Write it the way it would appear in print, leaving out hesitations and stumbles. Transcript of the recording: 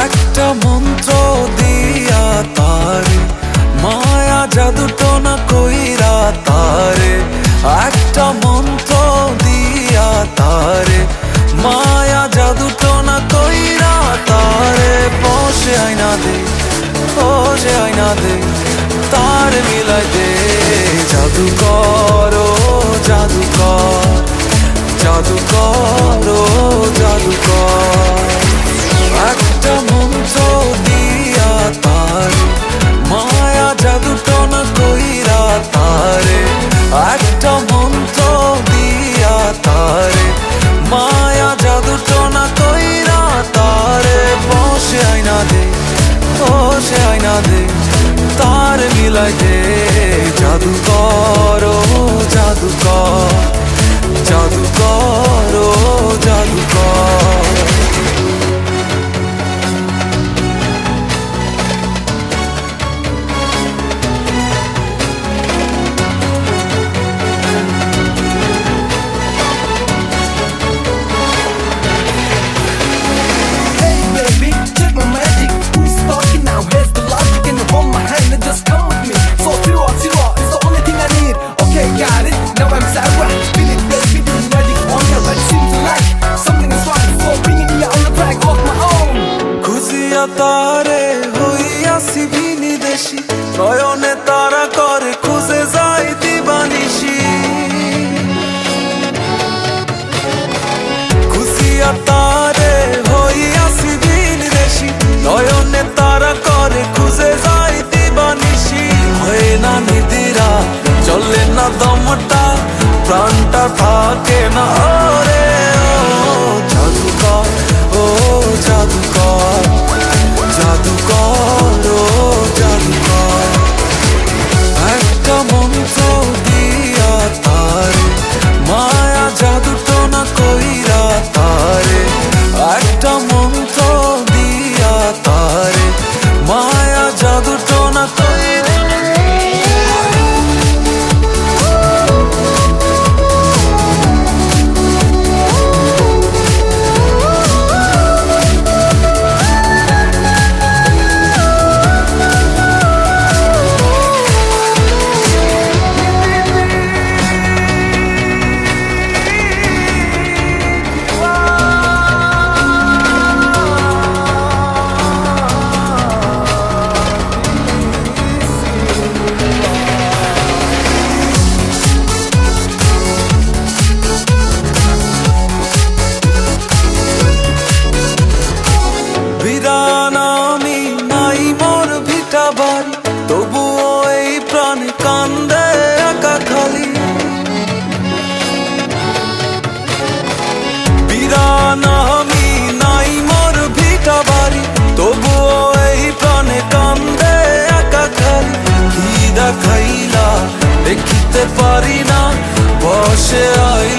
একটা মন্ত্র দিয়া তারে মায়া জাদু টোনা কইরা তারে, একটা মন্ত্র দিয়া তারে মায়া জাদু টোনা কইরা তারে। বসে আইনা দে, বসে আইনা দে, তার মিলাই দে। জাদু করো, জাদু কর, জাদু করো, জাদু কর। একটা মন্ত্র দিয়া তারে মায়া জাদু টোনা কইরা তারে, একটা মন্ত্র দিয়া তারে মায়া জাদু টোনা কইরা তারে। বসে আইনা দে, বসে আইনা দে, তার মিলাই দে। জাদু করো, জাদু কর, জাদু করো, জাদু কর। তারে হইয়াছি বিনিদেশি, নয়নে তারা করে খুঁজে যাই দিবানিশি। খুশিয়া তারে হইয়াছি বিনিদেশি, নয়নে তারা করে খুঁজে যাই দিবানিশি। হয় না নিদিরা, চলে না দমটা, প্রাণটা থাকে না ওরে। ও জাদু কর, ও জাদু কর, জাদু করো, জাদু কর। একটা মন্ত্র দিয়া তারে মায়া জাদু টোনা কইরা তারে, একটা মন্ত্র দিয়া তারে মায়া জাদু টোনা কইরা। তবুও এই প্রাণ কান্দে একা খালি। বিরান আমি নাই মোর ভিটা বাড়ি, তবুও এই প্রাণে কান্দে একা খালি। কি দেখাইলা দেখিতে পারি না, বসে আই